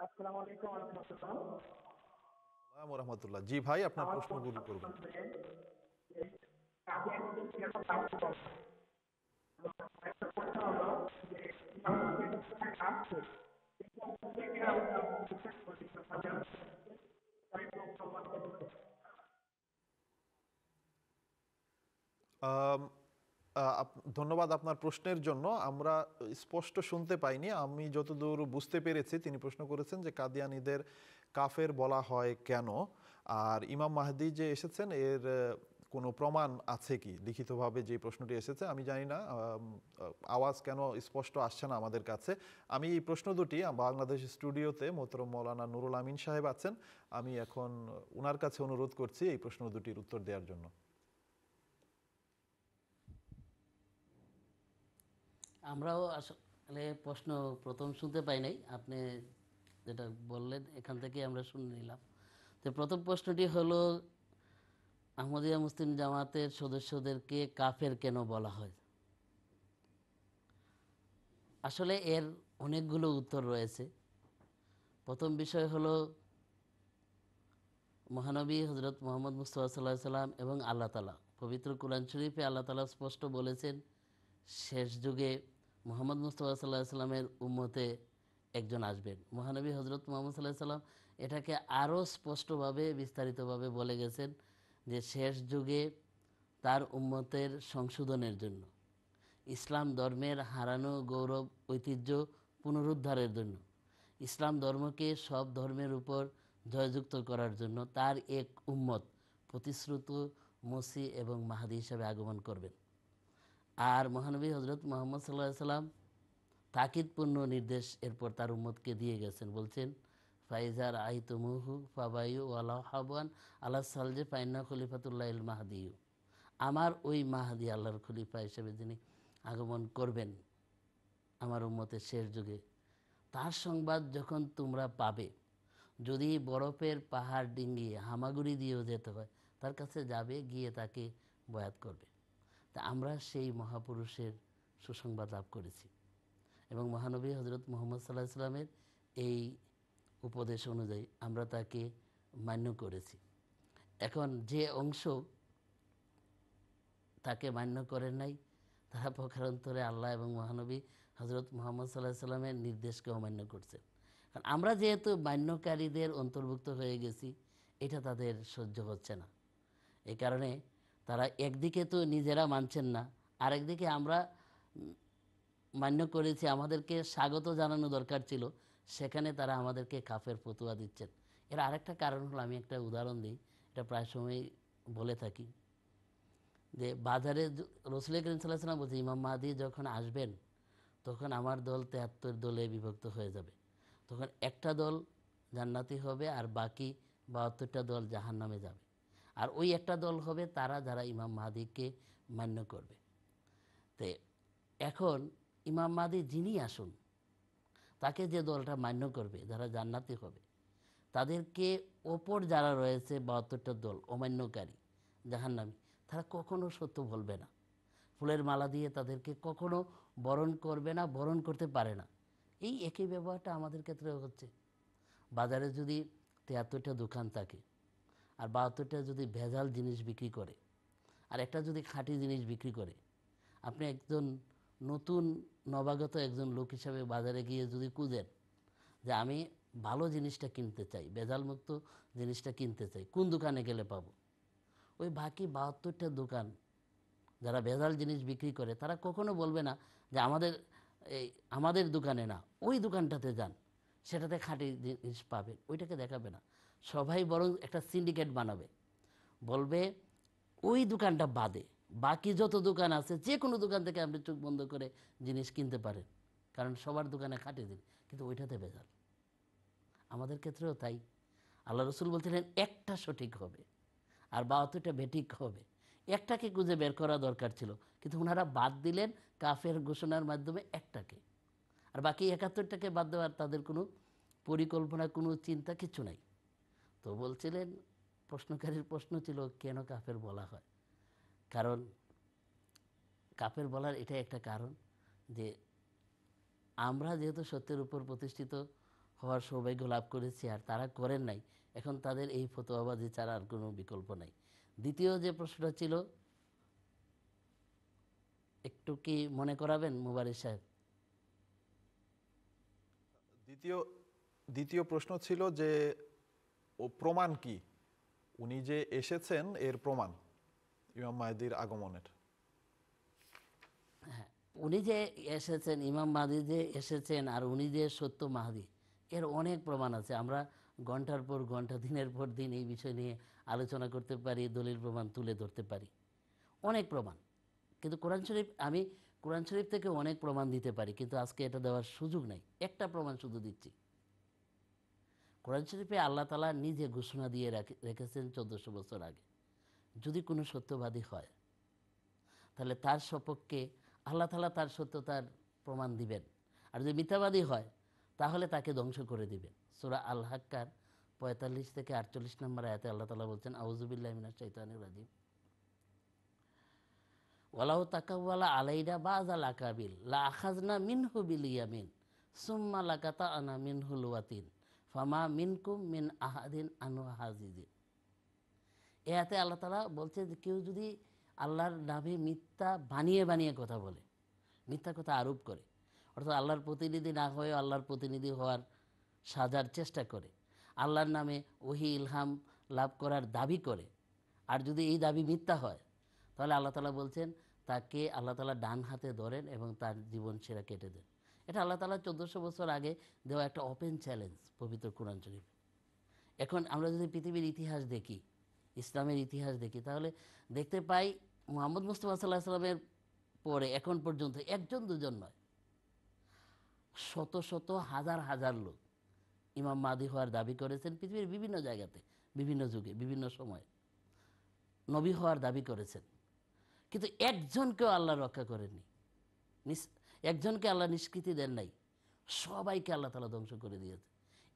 আসসালামু আলাইকুম ওয়া রাহমাতুল্লাহ। আসসালামু রাহমাতুল্লাহ। জি ভাই, আপনার আমার প্রশ্ন প্রশ্নগুলো করবেন। হচ্ছে যে কাদিয়ানীদের কেন কাফের বলা হয়? একটা প্রশ্ন হলো যে ইমামদের কোথায় আসছে এই প্রশ্ন থেকে আমরা বিশ্বাস করি তাই তো প্রমাণ করতে। আম, ধন্যবাদ আপনার প্রশ্নের জন্য। আমরা স্পষ্ট শুনতে পাইনি। আমি যতদূর বুঝতে পেরেছি, তিনি প্রশ্ন করেছেন যে কাদিয়ানীদের কাফের বলা হয় কেন, আর ইমাম মাহদি যে এসেছেন এর কোনো প্রমাণ আছে কি লিখিতভাবে। যে প্রশ্নটি এসেছে আমি জানি না, আওয়াজ কেন স্পষ্ট আসছে না আমাদের কাছে। আমি এই প্রশ্ন দুটি বাংলাদেশ স্টুডিওতে মোহতরম মৌলানা নুরুল আমিন সাহেব আছেন, আমি এখন ওনার কাছে অনুরোধ করছি এই প্রশ্ন দুটির উত্তর দেওয়ার জন্য। আমরাও আসলে প্রশ্ন প্রথম শুনতে পাই নাই, আপনি যেটা বললেন এখান থেকে আমরা শুনে নিলাম। তো প্রথম প্রশ্নটি হলো, আহমদিয়া মুসলিম জামাতের সদস্যদেরকে কাফের কেন বলা হয়? আসলে এর অনেকগুলো উত্তর রয়েছে। প্রথম বিষয় হলো, মহানবী হজরত মোহাম্মদ মুস্তফা সাল্লাহ সাল্লাম এবং আল্লাহ তালা পবিত্র কুরআন শরীফে আল্লাহ তালা স্পষ্ট বলেছেন, শেষ যুগে মোহাম্মদ মুস্তফা সাল্লাহ সাল্লামের উম্মতে একজন আসবেন। মহানবী হজরত মোহাম্মদ সাল্লাহ সাল্লাম এটাকে আরও স্পষ্টভাবে বিস্তারিতভাবে বলে গেছেন যে শেষ যুগে তার উম্মতের সংশোধনের জন্য, ইসলাম ধর্মের হারানো গৌরব ঐতিহ্য পুনরুদ্ধারের জন্য, ইসলাম ধর্মকে সব ধর্মের উপর জয়যুক্ত করার জন্য তার এক উম্মত প্রতিশ্রুত মসি এবং মাহাদি হিসাবে আগমন করবেন। আর মহানবী হজরত মোহাম্মদ সাল্লাহ সাল্লাম তাকিদপূর্ণ নির্দেশ এরপর তার উম্মতকে দিয়ে গেছেন। বলছেন, ফাইজার আইতুমুহু ফাবায়ু ওয়ালা হাবান আল্লাহ সালজে ফাইন্না খলিফাতুল্লাহ ইল মাহাদিউ। আমার ওই মাহাদি আল্লাহর খলিফা হিসেবে যিনি আগমন করবেন আমার উম্মতের শেষ যুগে, তার সংবাদ যখন তোমরা পাবে, যদি বরফের পাহাড় ডিঙ্গিয়ে হামাগুড়ি দিয়েও যেতে হয় তার কাছে যাবে, গিয়ে তাকে বয়াত করবে। তা আমরা সেই মহাপুরুষের সুসংবাদ লাভ করেছি এবং মহানবী হজরত মোহাম্মদ সাল্লাহ সাল্লামের এই উপদেশ অনুযায়ী আমরা তাকে মান্য করেছি। এখন যে অংশ তাকে মান্য করেন নাই, তারা পক্ষান্তরে আল্লাহ এবং মহানবী হজরত মোহাম্মদ সাল্লাহ সাল্লামের নির্দেশকে অমান্য করছেন। কারণ আমরা যেহেতু মান্যকারীদের অন্তর্ভুক্ত হয়ে গেছি, এটা তাদের সহ্য হচ্ছে না। এই কারণে তারা একদিকে তো নিজেরা মানছেন না, আরেকদিকে আমরা মান্য করেছি, আমাদেরকে স্বাগত জানানো দরকার ছিল, সেখানে তারা আমাদেরকে কাফের ফতুয়া দিচ্ছেন। এর আরেকটা কারণ হলো, আমি একটা উদাহরণ দিই, এটা প্রায় সময় বলে থাকি, যে বাজারে রসুল করিম সাল্লাল্লাহু আলাইহি ওয়াসাল্লাম বলছে, ইমাম মাহদি যখন আসবেন তখন আমার দল ৭৩ দলে বিভক্ত হয়ে যাবে। তখন একটা দল জান্নাতি হবে আর বাকি ৭২টা দল জাহান্নামে যাবে। আর ওই একটা দল হবে তারা যারা ইমাম মাহদিকে মান্য করবে। তো এখন ইমাম মাহদি যিনি আসুন, তাকে যে দলটা মান্য করবে, যারা জান্নাতি হবে, তাদেরকে ওপর যারা রয়েছে ৭২টা দল অমান্যকারী জাহান্নামী, তারা কখনো সত্য বলবে না, ফুলের মালা দিয়ে তাদেরকে কখনো বরণ করবে না, বরণ করতে পারে না। এই একই ব্যবহারটা আমাদের ক্ষেত্রেও হচ্ছে। বাজারে যদি ৭৩টা দোকান থাকে আর ৭২টা যদি ভেজাল জিনিস বিক্রি করে আর একটা যদি খাঁটি জিনিস বিক্রি করে, আপনি একজন নতুন নবাগত একজন লোক হিসাবে বাজারে গিয়ে যদি খুঁজেন যে আমি ভালো জিনিসটা কিনতে চাই, ভেজালমুক্ত জিনিসটা কিনতে চাই, কোন দোকানে গেলে পাবো? ওই বাকি ৭২টা দোকান যারা ভেজাল জিনিস বিক্রি করে, তারা কখনো বলবে না যে এই আমাদের দোকানে না, ওই দোকানটাতে যান, সেটাতে খাঁটি জিনিস পাবেন, ওইটাকে দেখাবে না। সবাই বরং একটা সিন্ডিকেট বানাবে, বলবে ওই দোকানটা বাদে বাকি যত দোকান আছে যে কোনো দোকান থেকে আপনি চোখ বন্ধ করে জিনিস কিনতে পারেন, কারণ সবার দোকানে খাঁটি দিন, কিন্তু ওইটাতে ভেজাল। আমাদের ক্ষেত্রেও তাই। আল্লাহ রসুল বলছিলেন একটা সঠিক হবে আর ৭২টা বেঠিক হবে। একটাকে খুঁজে বের করা দরকার ছিল, কিন্তু ওনারা বাদ দিলেন কাফের ঘোষণার মাধ্যমে একটাকে, আর বাকি ৭১টাকে বাদ দেওয়ার তাদের কোনো পরিকল্পনা, কোনো চিন্তা কিছু নাই। তো বলছিলেন, প্রশ্নকারীর প্রশ্ন ছিল কেন কাফের বলা হয়। কারণ কাফের বলার এটা একটা কারণ যে আমরা যেহেতু সত্যের উপর প্রতিষ্ঠিত হওয়ার সৌভাগ্য লাভ করেছি আর তারা করেন নাই, এখন তাদের এই ফতোয়াবাজি ছাড়া আর কোনো বিকল্প নাই। দ্বিতীয় যে প্রশ্নটা ছিল একটু কি মনে করাবেন মুবারক সাহেব? দ্বিতীয় দ্বিতীয় প্রশ্ন ছিল যে ও প্রমাণ কি, উনি যে এসেছেন এর প্রমাণ ইমাম মাহদির আগমনের। হ্যাঁ, উনি যে এসেছেন, ইমাম মাহদি যে এসেছেন আর উনি যে সত্য মাহদি, এর অনেক প্রমাণ আছে। আমরা ঘন্টার পর ঘন্টা, দিনের পর দিন এই বিষয় নিয়ে আলোচনা করতে পারি, দলিল প্রমাণ তুলে ধরতে পারি, অনেক প্রমাণ। কিন্তু আমি কোরআন শরীফ থেকে অনেক প্রমাণ দিতে পারি, কিন্তু আজকে এটা দেওয়ার সুযোগ নেই। একটা প্রমাণ শুধু দিচ্ছি। কোরআন শরীফে আল্লাহ তাআলা নিজে ঘোষণা দিয়ে রেখেছেন 1400 বছর আগে, যদি কোনো সত্যবাদী হয় তাহলে তার সপক্ষে আল্লাহ তাআলা তার সত্যতার প্রমাণ দিবেন, আর যদি মিথ্যাবাদী হয় তাহলে তাকে ধ্বংস করে দিবেন। সূরা আল হাক্কার 45 থেকে 48 নম্বর আয়াতে আল্লাহ তাআলা বলছেন, আউযুবিল্লাহি মিনাশ শাইতানির রাজিম, ওয়ালাউ তাকাওয়ালা আলাইনা বাযাল আকাবিল লা আখাযনা মিনহু বিল ইয়ামিন সুম্মা লাকাতা'না মিনহুল ওয়াতিন ফামা মিনকুম মিন আহাদিন আনহু হাজিজিন। এতে আল্লাহ তাআলা বলছে যে কেউ যদি আল্লাহর নামে মিথ্যা বানিয়ে বানিয়ে কথা বলে, মিথ্যা কথা আরোপ করে, অর্থাৎ আল্লাহর প্রতিনিধি না হয়ে আল্লাহর প্রতিনিধি হওয়ার সাজার চেষ্টা করে, আল্লাহর নামে ওহী ইলহাম লাভ করার দাবি করে, আর যদি এই দাবি মিথ্যা হয় তাহলে আল্লাহ তাআলা বলছেন তাকে আল্লাহ তাআলা ডান হাতে ধরেন এবং তার জীবন সেরা কেটে দেন। এটা আল্লাহ তাআলা 1400 বছর আগে দেওয়া একটা ওপেন চ্যালেঞ্জ পবিত্র কোরআন শরীফ। এখন আমরা যদি পৃথিবীর ইতিহাস দেখি, ইসলামের ইতিহাস দেখি, তাহলে দেখতে পাই মুহাম্মদ মুস্তাফা সাল্লাল্লাহু আলাইহি সাল্লামের পরে এখন পর্যন্ত একজন দুজন নয়, শত শত হাজার হাজার লোক ইমাম মাহদি হওয়ার দাবি করেছেন পৃথিবীর বিভিন্ন জায়গাতে, বিভিন্ন যুগে, বিভিন্ন সময়ে নবী হওয়ার দাবি করেছেন, কিন্তু একজনকেও আল্লাহ রক্ষা করেননি, একজনকে আল্লাহ নিষ্কৃতি দেন নাই, সবাইকে আল্লাহ তাআলা ধ্বংস করে দিয়েছে।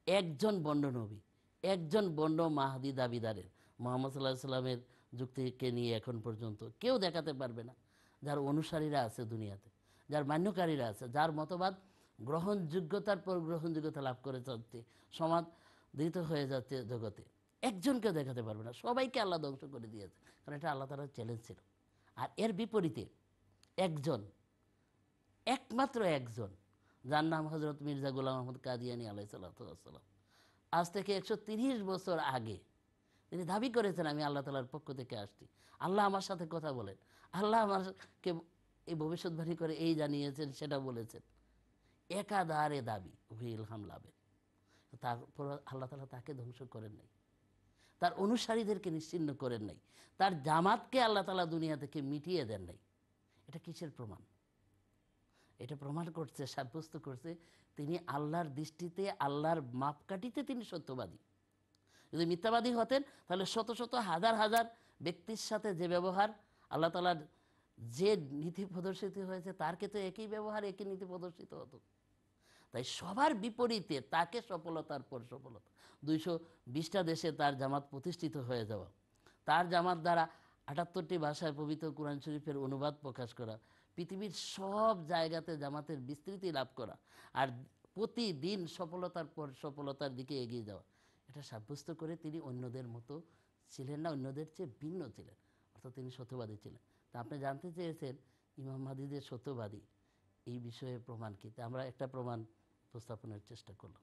একজন বন্ড নবী, একজন বন্ড মাহদি দাবিদারের, মুহাম্মদ সাল্লাল্লাহু আলাইহি সাল্লামের যুক্তিকে নিয়ে এখন পর্যন্ত কেউ দেখাতে পারবে না, যার অনুসারীরা আছে দুনিয়াতে, যার মান্যকারীরা আছে, যার মতবাদ গ্রহণযোগ্যতার পর গ্রহণযোগ্যতা লাভ করে চলছে, সমাদৃত হয়ে যাচ্ছে জগতে, একজনকেও দেখাতে পারবে না, সবাইকে আল্লাহ ধ্বংস করে দিয়েছে, কারণ এটা আল্লাহ তাআলার চ্যালেঞ্জ ছিল। আর এর বিপরীতে একজন, একমাত্র একজন, যার নাম হযরত মির্জা গোলাম আহমদ কাদিয়ানী আলাইহিস সালাতু ওয়াস সালাম, আজ থেকে 130 বছর আগে তিনি দাবি করেছেন আমি আল্লাহ তাআলার পক্ষ থেকে আসছি, আল্লাহ আমার সাথে কথা বলেন, আল্লাহ আমাকে এই ভবিষ্যৎবাণী করে এই জানিয়েছেন, সেটা বলেছেন, একাধারে দাবি ওহী ইলহাম লাভের। তারপর আল্লাহ তাআলা তাকে ধ্বংস করেন নাই, তার অনুসারীদেরকে নিশ্চিহ্ন করেন নাই, তার জামাতকে আল্লাহ তাআলা দুনিয়া থেকে মিটিয়ে দেন নাই। এটা কিসের প্রমাণ? এটা প্রমাণ করছে, সাব্যস্ত করছে তিনি আল্লাহর দৃষ্টিতে, আল্লাহর মাপকাঠিতে তিনি সত্যবাদী। যদি মিথ্যাবাদী হতেন তাহলে শত শত হাজার হাজার ব্যক্তির সাথে যে ব্যবহার, আল্লাহ তাআলার যে নীতি প্রদর্শিত হয়েছে তার ক্ষেত্রে একই ব্যবহার, একই নীতি প্রদর্শিত হতো। তাই সবার বিপরীতে তাকে সফলতার পর সফলতা, 220টা দেশে তার জামাত প্রতিষ্ঠিত হয়ে যাওয়া, তার জামাত দ্বারা 78টি ভাষায় পবিত্র কোরআন শরীফের অনুবাদ প্রকাশ করা, পৃথিবীর সব জায়গাতে জামাতের বিস্তৃতি লাভ করা, আর প্রতিদিন সফলতার পর সফলতার দিকে এগিয়ে যাওয়া, এটা সাব্যস্ত করে তিনি অন্যদের মতো ছিলেন না, অন্যদের চেয়ে ভিন্ন ছিলেন, অর্থাৎ তিনি সত্যবাদী ছিলেন। তা আপনি জানতে চেয়েছেন ইমাম মাহদি যে সত্যবাদী, এই বিষয়ে প্রমাণ কি? তা আমরা একটা প্রমাণ উপস্থাপনের চেষ্টা করলাম।